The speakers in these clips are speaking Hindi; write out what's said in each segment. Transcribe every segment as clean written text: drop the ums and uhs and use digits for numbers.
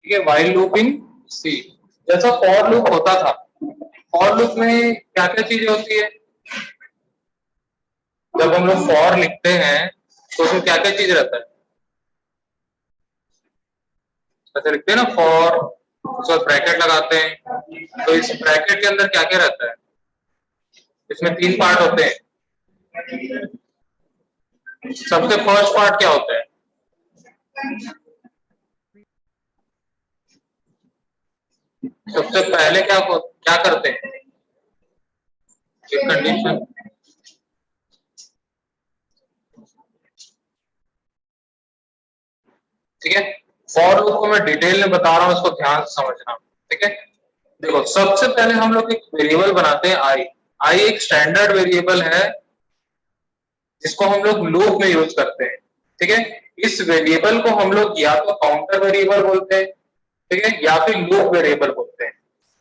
ठीक है, व्हाइल लूप इन सी। जैसा फॉर लूप होता था, फॉर लूप में क्या क्या चीजें होती है, जब हम लोग फॉर लिखते हैं तो उसमें क्या क्या चीज रहता है, ऐसे लिखते हैं ना फॉर, उसके बाद ब्रैकेट लगाते हैं, तो इस ब्रैकेट के अंदर क्या क्या रहता है, इसमें तीन पार्ट होते हैं। सबसे फर्स्ट पार्ट क्या होता है, सबसे पहले क्या क्या करते हैं, एक कंडीशन। ठीक है, फॉर लूप को मैं डिटेल में बता रहा हूं, इसको ध्यान से समझना। ठीक है, देखो सबसे पहले हम लोग एक वेरिएबल बनाते हैं आई। आई एक स्टैंडर्ड वेरिएबल है जिसको हम लोग लूप में यूज करते हैं। ठीक है, इस वेरिएबल को हम लोग या तो काउंटर वेरिएबल बोलते हैं, ठीक है, या फिर लूप वेरिएबल बोलते हैं।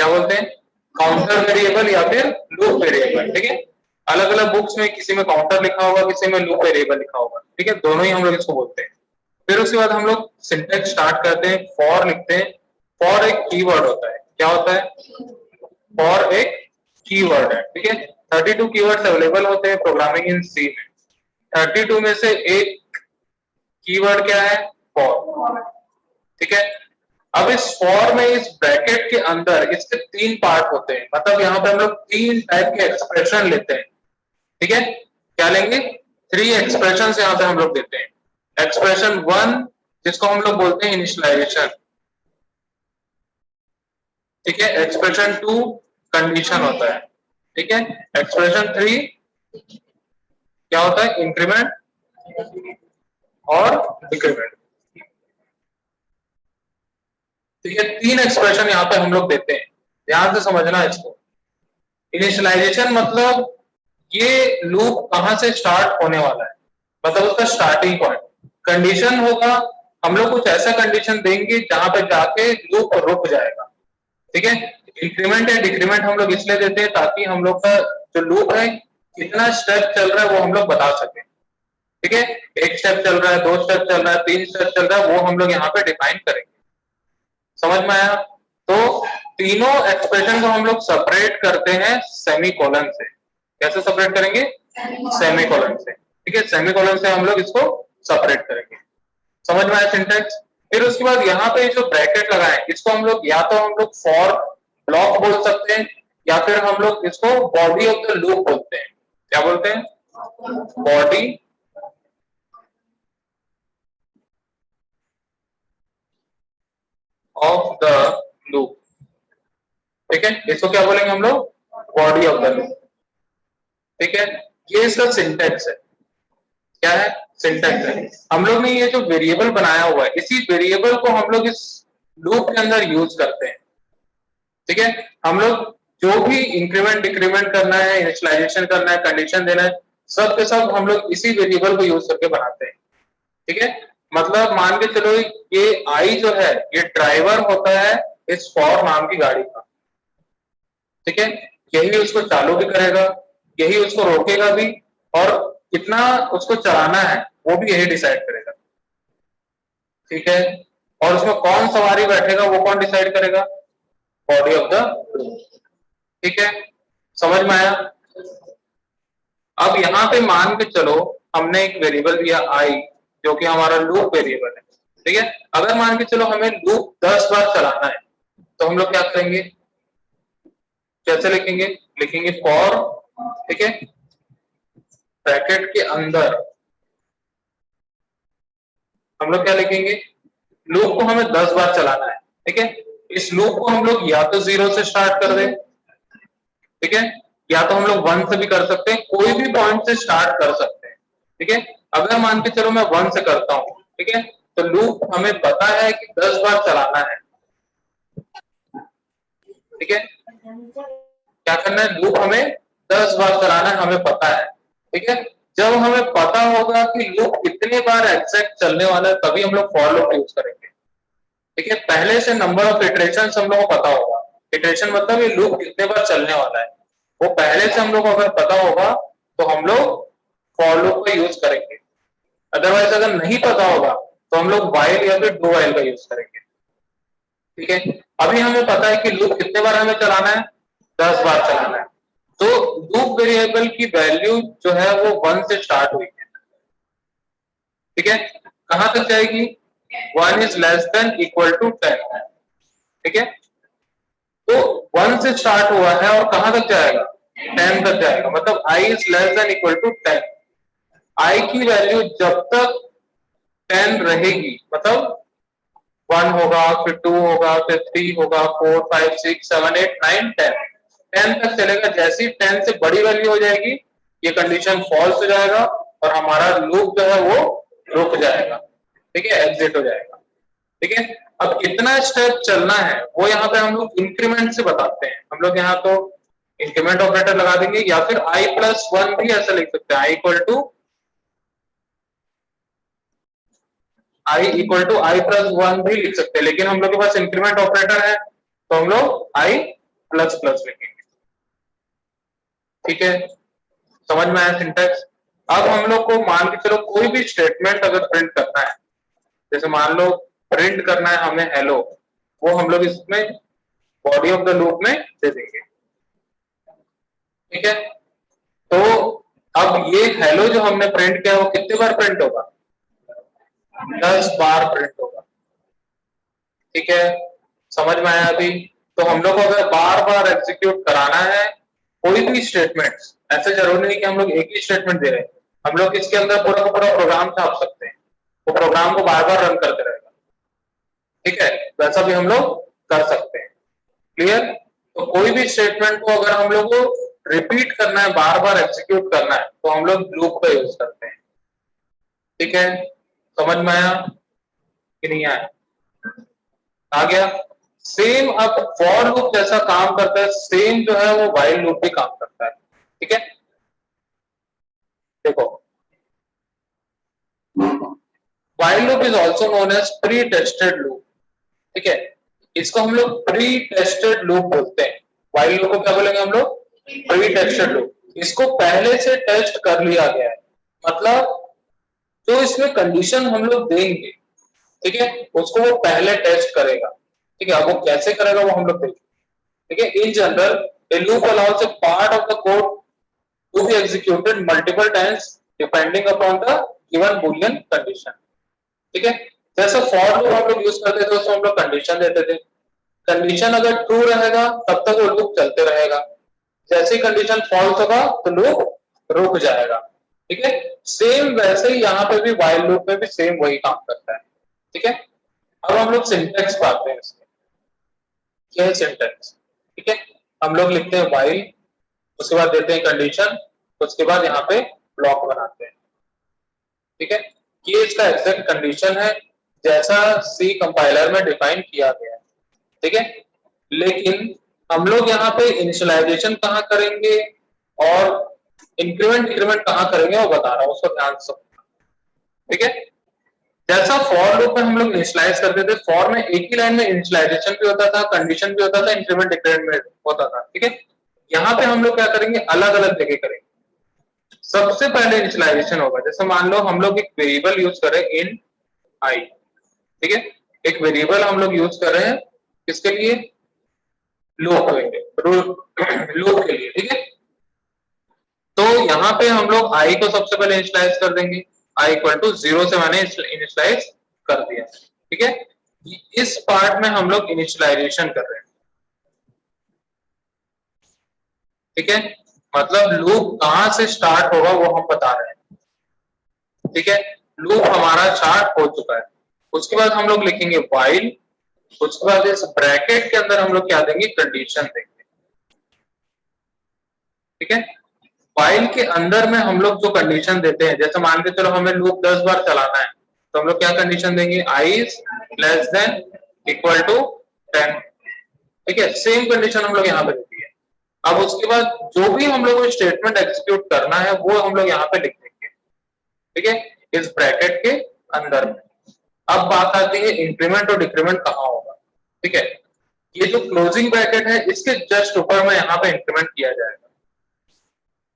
क्या बोलते हैं, काउंटर वेरिएबल या फिर लूप वेरिएबल। ठीक है, अलग अलग बुक्स में किसी में काउंटर लिखा होगा, किसी में लूप वेरिएबल लिखा होगा। ठीक है, दोनों ही हम लोग इसको बोलते हैं। फिर उसके बाद हम लोग सिंटेक्स स्टार्ट करते हैं, फॉर लिखते हैं। फॉर एक कीवर्ड होता है, क्या होता है, फॉर एक कीवर्ड है। ठीक है, 32 कीवर्ड्स अवेलेबल होते हैं प्रोग्रामिंग इन सी में। 32 में से एक कीवर्ड क्या है, फॉर। ठीक है, अब इस फॉर में, इस ब्रैकेट के अंदर इसके तीन पार्ट होते हैं, मतलब यहाँ पे हम लोग तीन टाइप के एक्सप्रेशन लेते हैं। ठीक है, क्या लेंगे, थ्री एक्सप्रेशन यहाँ पे हम लोग देते हैं। एक्सप्रेशन वन जिसको हम लोग बोलते हैं इनिशियलाइजेशन। ठीक है, एक्सप्रेशन टू कंडीशन होता है। ठीक है, एक्सप्रेशन थ्री क्या होता है, इंक्रीमेंट और डिक्रीमेंट। ठीक है, तीन एक्सप्रेशन यहाँ पे हम लोग देते हैं, ध्यान से समझना इसको। इनिशियलाइजेशन मतलब ये लूप कहां से स्टार्ट होने वाला है, मतलब उसका स्टार्टिंग पॉइंट। कंडीशन होगा, हम लोग कुछ ऐसा कंडीशन देंगे जहां पे जाके लूप रुक जाएगा। ठीक है, इंक्रीमेंट या डिक्रीमेंट हम लोग इसलिए देते हैं ताकि हम लोग का जो लूप है कितना स्टेप चल रहा है वो हम लोग बता सके। ठीक है, एक स्टेप चल रहा है, दो स्टेप चल रहा है, तीन स्टेप चल रहा है, वो हम लोग यहाँ पे डिफाइन करेंगे। समझ में आया, तो तीनों एक्सप्रेशन को हम लोग सेपरेट करते हैं सेमीकोलन से। कैसे सेपरेट करेंगे, सेमीकोलन से। ठीक है, सेमीकोलन से हम लोग इसको सेपरेट करेंगे। समझ में आया सिंटैक्स। फिर उसके बाद यहाँ पे जो ब्रैकेट लगाए इसको हम लोग या तो हम लोग फॉर ब्लॉक बोल सकते हैं, या फिर हम लोग इसको बॉडी ऑफ द लूप बोलते हैं। क्या बोलते हैं, बॉडी ऑफ द लूप। ठीक है, इसको क्या बोलेंगे हम लोग, बॉडी ऑफ द लूप। ठीक है, ये इसका सिंटैक्स है। क्या है, सिंटैक्स है। हम लोग ने ये जो वेरिएबल बनाया हुआ है, इसी वेरिएबल को हम लोग इस लूप के अंदर यूज करते हैं। ठीक है, हम लोग जो भी इंक्रीमेंट डिक्रीमेंट करना है, इनिशियलाइजेशन करना है, कंडीशन देना है, सब के सब हम लोग इसी वेरिएबल को यूज करके बनाते हैं। ठीक है, मतलब मान के चलो ये आई जो है ये ड्राइवर होता है इस फॉर नाम की गाड़ी का। ठीक है, यही उसको चालू भी करेगा, यही उसको रोकेगा भी, और कितना उसको चलाना है वो भी यही डिसाइड करेगा। ठीक है, और उसमें कौन सवारी बैठेगा वो कौन डिसाइड करेगा, बॉडी ऑफ द लूप। ठीक है, समझ में आया। अब यहाँ पे मान के चलो हमने एक वेरिएबल दिया आई जो कि हमारा लूप वेरिएबल है। ठीक है, अगर मान के चलो हमें लूप 10 बार चलाना है तो हम लोग क्या करेंगे, कैसे लिखेंगे, लिखेंगे फॉर, ठीक है, ब्रैकेट के अंदर हम लोग क्या लिखेंगे, लूप को हमें 10 बार चलाना है। ठीक है, इस लूप को हम लोग या तो 0 से स्टार्ट कर दें, ठीक है, या तो हम लोग 1 से भी कर सकते हैं, कोई भी पॉइंट से स्टार्ट कर सकते हैं। ठीक है, अगर मान के चलो मैं 1 से करता हूं, ठीक है, तो लूप हमें पता है कि 10 बार चलाना है। ठीक है, क्या करना है, लूप हमें 10 बार चलाना है, हमें पता है। ठीक है, जब हमें पता होगा कि लूप कितने बार एग्जैक्ट चलने वाला है तभी हम लोग फॉर लूप यूज करेंगे। ठीक है, पहले से नंबर ऑफ इटरेशन हम लोग को पता होगा। इटरेशन मतलब ये लूप कितने बार चलने वाला है, वो पहले से हम लोग को अगर पता होगा तो हम लोग फॉर लूप का यूज करेंगे। अदरवाइज अगर नहीं पता होगा तो हम लोग व्हाइल या फिर डू व्हाइल का यूज करेंगे। ठीक है, अभी हमें पता है कि लूप कितने बार हमें चलाना है, 10 बार चलाना है। तो लूप वेरिएबल की वैल्यू जो है वो 1 से स्टार्ट हुई है। ठीक है, कहां तक जाएगी, 1 is less than equal to 10। ठीक है, तो 1 से स्टार्ट हुआ है और कहां तक जाएगा, 10 तक जाएगा, मतलब i is less than equal to 10। i की वैल्यू जब तक 10 रहेगी, मतलब 1 होगा, फिर 2 होगा, फिर 3 होगा, 4 5 6 7 8 9 10, 10 तक चलेगा। जैसी 10 से बड़ी वैल्यू हो जाएगी, ये कंडीशन फॉल्स हो जाएगा और हमारा लूप जो है वो रुक जाएगा। ठीक है, एग्जिट हो जाएगा। ठीक है, अब कितना स्टेप चलना है वो यहाँ पे हम लोग इंक्रीमेंट से बताते हैं। हम लोग यहाँ तो इंक्रीमेंट ऑपरेटर लगा देंगे, या फिर i+1 भी ऐसा लिख सकते हैं, i इक्वल टू i+1 भी लिख सकते हैं, लेकिन हम लोग के पास इंक्रीमेंट ऑपरेटर है तो हम लोग i++ लिखेंगे। ठीक है, समझ में आया सिंटैक्स। अब हम लोग को मान के चलो कोई भी स्टेटमेंट अगर प्रिंट करना है, जैसे मान लो प्रिंट करना है हमें हेलो, वो हम लोग इसमें बॉडी ऑफ द लूप में दे देंगे। ठीक है, तो अब ये हेलो जो हमने प्रिंट किया वो कितने बार प्रिंट होगा, 10 बार प्रिंट होगा। ठीक है, समझ में आया अभी। तो हम लोग को अगर बार बार एग्जीक्यूट कराना है कोई भी स्टेटमेंट, ऐसे जरूरी नहीं कि हम लोग एक ही स्टेटमेंट दे रहे हैं, हम लोग इसके अंदर पूरा का पूरा प्रोग्राम छाप सकते हैं, वो प्रोग्राम को बार बार रन करते रहेगा। ठीक है, वैसा भी हम लोग कर सकते हैं। क्लियर, तो कोई भी स्टेटमेंट को अगर हम लोग को रिपीट करना है, बार बार एग्जीक्यूट करना है, तो हम लोग लूप का यूज करते हैं। ठीक है, समझ में आया कि नहीं आया, आ गया। सेम अब फॉर लूप जैसा काम करता है, सेम जो है वो व्हाइल लूप भी काम करता है। ठीक है, देखो while loop is also known as pre tested loop. ठीक है, इसको हम लोग प्री टेस्टेड लूप बोलते हैं। व्हाइल लूप को क्या बोलेंगे हम लोग, प्री टेस्टेड लूप। इसको पहले से टेस्ट कर लिया गया है, मतलब जो इसमें कंडीशन हम लोग देंगे, ठीक है, उसको वो पहले टेस्ट करेगा। ठीक है, अब वो कैसे करेगा वो हम लोग देखेंगे। ठीक है, in general a loop allows a part of the code to be executed multiple times depending upon the given boolean condition। ठीक है, जैसे फॉर लूप हम लोग यूज करते थे उसमें हम लोग कंडीशन देते थे, कंडीशन अगर ट्रू रहेगा तब तक वो लूप चलते रहेगा, जैसे कंडीशन फॉल्स होगा तो लूप रुक जाएगा। ठीक है, सेम वैसे ही यहाँ पे भी व्हाइल लूप में भी सेम वही काम करता है। ठीक है, अब हम लोग सिंटैक्स पाते हैं इसमें, क्या है सिंटैक्स। ठीक है, हम लोग लिखते हैं व्हाइल, उसके बाद देते हैं कंडीशन, उसके बाद यहाँ पे ब्लॉक बनाते हैं। ठीक है, ये इसका एग्जैक्ट कंडीशन है जैसा सी कंपाइलर में डिफाइन किया गया है। ठीक है, लेकिन हम लोग यहाँ पे इनिशियलाइजेशन कहाँ करेंगे और इंक्रीमेंट डिक्रीमेंट कहाँ करेंगे वो बता रहा हूँ, उसको ध्यान से। ठीक है, जैसा फॉर लूप में हम लोग इनिशियलाइज करते थे, फॉर में एक ही लाइन में इनिशियलाइजेशन भी होता था, कंडीशन भी होता था, इंक्रीमेंट डिक्रीमेंट होता था। ठीक है, यहाँ पे हम लोग क्या करेंगे, अलग अलग जगह करेंगे। सबसे पहले इनिशियलाइजेशन होगा, जैसे मान लो हम लोग एक वेरिएबल यूज कर रहे हैं इन आई। ठीक है, एक वेरिएबल हम लोग यूज कर रहे हैं किसके लिए, लूप लूप के लिए। ठीक है, तो यहाँ पे हम लोग आई को सबसे पहले इनिशियलाइज कर देंगे, आई इक्वल टू 0 से मैंने इनिशियलाइज कर दिया। ठीक है, इस पार्ट में हम लोग इनिशियलाइजेशन कर रहे हैं। ठीक है, मतलब लूप कहां से स्टार्ट होगा वो हम बता रहे हैं। ठीक है, लूप हमारा स्टार्ट हो चुका है, उसके बाद हम लोग लिखेंगे व्हाइल, उसके बाद इस ब्रैकेट के अंदर हम लोग क्या देंगे, कंडीशन देंगे। ठीक है, व्हाइल के अंदर में हम लोग जो कंडीशन देते हैं, जैसे मान के चलो हमें लूप 10 बार चलाना है, तो हम लोग क्या कंडीशन देंगे, I is less than equal to 10। ठीक है, सेम कंडीशन हम लोग यहाँ पे देती है। अब उसके बाद जो भी हम लोग को स्टेटमेंट एग्जीक्यूट करना है वो हम लोग यहाँ पे लिख देंगे। ठीक है, इस ब्रैकेट के अंदर में। अब बात आती है इंक्रीमेंट और डिक्रीमेंट कहाँ होगा। ठीक है, ये जो क्लोजिंग ब्रैकेट है इसके जस्ट ऊपर में यहाँ पे इंक्रीमेंट किया जाएगा।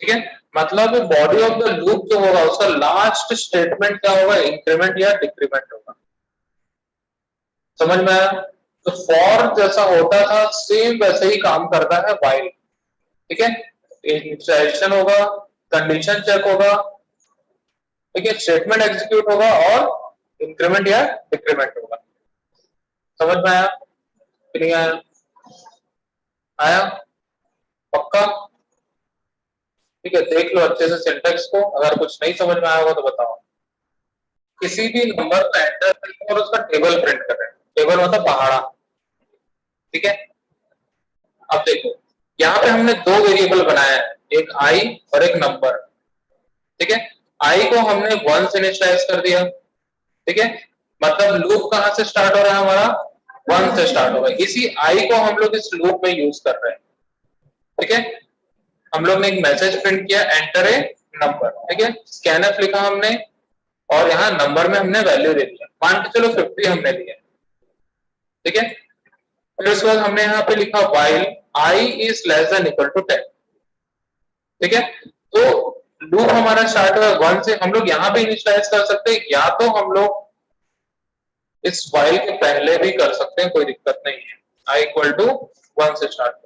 ठीक है, मतलब बॉडी ऑफ द लूप जो होगा उसका लास्ट स्टेटमेंट क्या होगा, इंक्रीमेंट या डिक्रीमेंट होगा। समझ में आया। तो फॉर जैसा होता था सेम वैसे ही काम करता है व्हाइल। ठीक है, इनिशियलाइजेशन होगा, कंडीशन चेक होगा, ठीक है, स्टेटमेंट एग्जीक्यूट होगा और इंक्रीमेंट या डिक्रीमेंट होगा। समझ में आया कि नहीं आया? आया पक्का? ठीक है, देख लो अच्छे से सिंटेक्स को, अगर कुछ नहीं समझ में आया होगा तो बताओ। किसी भी नंबर को एंटर करके और उसका टेबल प्रिंट कर रहे हैं, टेबल मतलब पहाड़ा। ठीक है, अब देखो यहाँ पे हमने दो वेरिएबल बनाया है, एक आई और एक नंबर। ठीक है, आई को हमने 1 से इनिशियलाइज कर दिया। ठीक है, मतलब लूप कहां से स्टार्ट हो रहा है हमारा? 1 से स्टार्ट होगा। इसी आई को हम लोग इस लूप में यूज कर रहे हैं। ठीक है, हम लोग ने एक मैसेज प्रिंट किया, एंटर ए नंबर। ठीक है, स्कैनफ लिखा हमने और यहाँ नंबर में हमने वैल्यू दे दिया, मान के चलो 50 हमने दिया। ठीक है, फिर उसके बाद हमने यहाँ पे लिखा while i is less than equal to 10। ठीक है, तो लूप हमारा स्टार्ट हुआ 1 से। हम लोग यहाँ पे इनिशियलाइज कर सकते हैं, या तो हम लोग इस व्हाइल के पहले भी कर सकते हैं, कोई दिक्कत नहीं है। आई इक्वल टू 1 से स्टार्ट।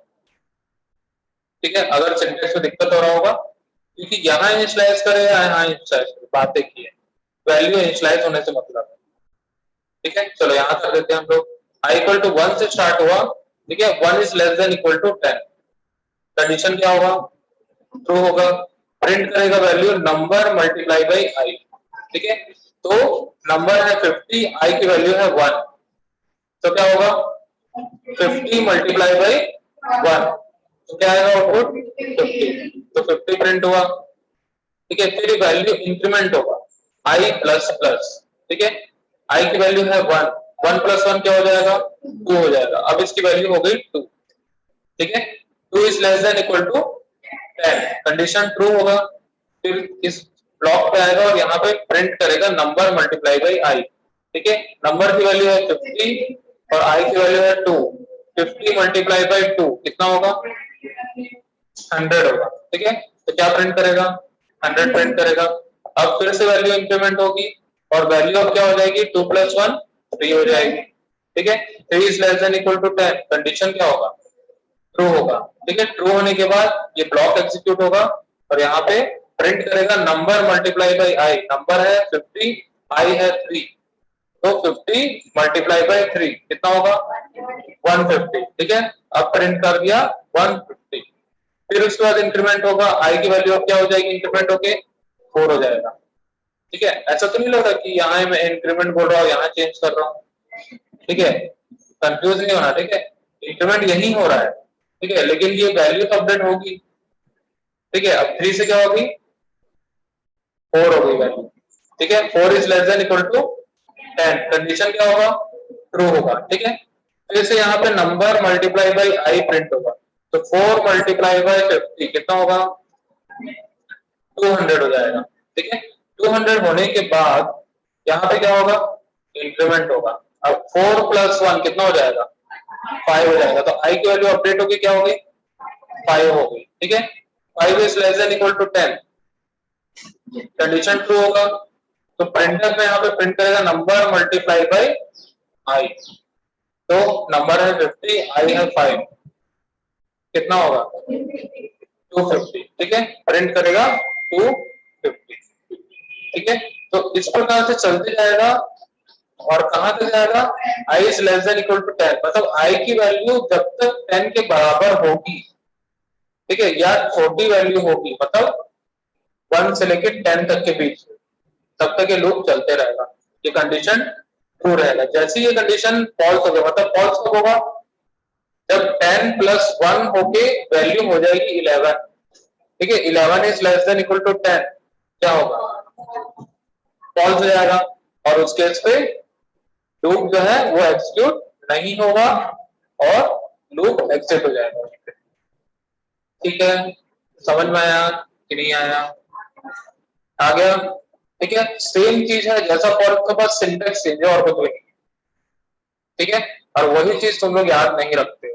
ठीक है, अगर सिंटेक्स में दिक्कत हो रहा होगा, क्योंकि यहाँ इनिशियलाइज करे या यहाँ इनिशियलाइज करे, बातें की है, वैल्यू इनिशियलाइज होने से मतलब है। ठीक है, चलो यहाँ कर देते हैं हम लोग। आई इक्वल टू 1 से स्टार्ट हुआ। ठीक है, 1 is less than equal to 10। Condition क्या होगा? ट्रू होगा। प्रिंट करेगा value number multiply by i. ठीक है, तो नंबर है 50, आई की वैल्यू है 1, तो क्या होगा? 50 मल्टीप्लाई बाई 1, तो क्या आएगा आउटपुट? 50। तो 50 प्रिंट हुआ। ठीक है, फिर वैल्यू इंक्रीमेंट होगा, आई प्लस प्लस। ठीक है, आई की वैल्यू है 1, 1 प्लस 1 क्या हो जाएगा? 2 हो जाएगा। अब इसकी वैल्यू हो गई 2। ठीक है, 2 is less than equal to 10। Condition true होगा। फिर इस ब्लॉक पे आएगा और यहाँ पे प्रिंट करेगा नंबर मल्टीप्लाई बाई आई। ठीक है, नंबर की वैल्यू है 50 और आई की वैल्यू है 2। 50 मल्टीप्लाई बाई 2 कितना होगा? 100 होगा। ठीक है, तो क्या प्रिंट करेगा? 100 प्रिंट करेगा। अब फिर से वैल्यू इंक्रीमेंट होगी और वैल्यू अब क्या हो जाएगी? 2 प्लस 1 3 हो जाएगी। ठीक है, 3 is less than equal to 10। Condition क्या होगा? ट्रू होगा। ठीक है, ट्रू होने के बाद ये ब्लॉक एग्जीक्यूट होगा और यहाँ पे प्रिंट करेगा number multiply by I. Number है 50, आई है 3, तो 50 मल्टीप्लाई बाई 3 कितना होगा? 150। ठीक है, अब प्रिंट कर दिया 150। फिर उसके बाद इंक्रीमेंट होगा, आई की वैल्यू अब क्या हो जाएगी? इंक्रीमेंट होके 4 हो जाएगा। ठीक है, ऐसा तो नहीं लग रहा कि यहाँ मैं इंक्रीमेंट बोल रहा हूँ, यहाँ चेंज कर रहा हूँ। ठीक है, कंफ्यूज नहीं होना। ठीक है, इंक्रीमेंट यही हो रहा है। ठीक है, लेकिन ये वैल्यू तो अपडेट होगी। ठीक है, अब 3 से क्या होगी? 4 हो गई वैल्यू। ठीक है, 4 is less than equal to 10। Condition क्या होगा? ट्रू होगा। ठीक है, फिर से यहाँ पे number multiply by I print होगा, तो 4 मल्टीप्लाई बाई 50 कितना होगा? 200 हो जाएगा। ठीक है, 200 होने के बाद यहाँ पे क्या होगा? इंक्रीमेंट होगा। अब 4 प्लस 1 कितना हो जाएगा? 5 हो जाएगा। तो आई की वैल्यू अपडेट होगी, क्या होगी? 5 हो गई। ठीक है, 5 is less than equal to 10। Condition true होगा, तो प्रिंटर में यहाँ पे प्रिंट करेगा नंबर मल्टीप्लाई बाई आई। तो नंबर है 50, आई है 5, कितना होगा? 250। ठीक है, प्रिंट करेगा 250। ठीक है, तो इस प्रकार से चलते जाएगा और कहां तक जाएगा? I is less than equal to 10, मतलब आई की वैल्यू जब तक 10 के बराबर होगी, ठीक है, या छोटी वैल्यू होगी, मतलब 1 से लेकर 10 तक के बीच, तब तक ये लूप चलते रहेगा। ये कंडीशन ट्रू रहेगा। जैसे ये कंडीशन फॉल्स हो गया, मतलब फॉल्स कब होगा? जब 10 प्लस 1 होके वैल्यू हो जाएगी 11। ठीक है, 11 is less than equal to 10, क्या होगा? फॉल्स हो जाएगा और उस केस पे लूप जो है वो एग्जीक्यूट नहीं होगा और लूप एग्जिट हो जाएगा। ठीक है, समझ में आया कि नहीं आया? आ गया? ठीक है, सेम चीज है जैसा फॉर के पास सिंटेक्स चेंज है और कुछ नहीं। ठीक है, और वही चीज तुम लोग याद नहीं रखते।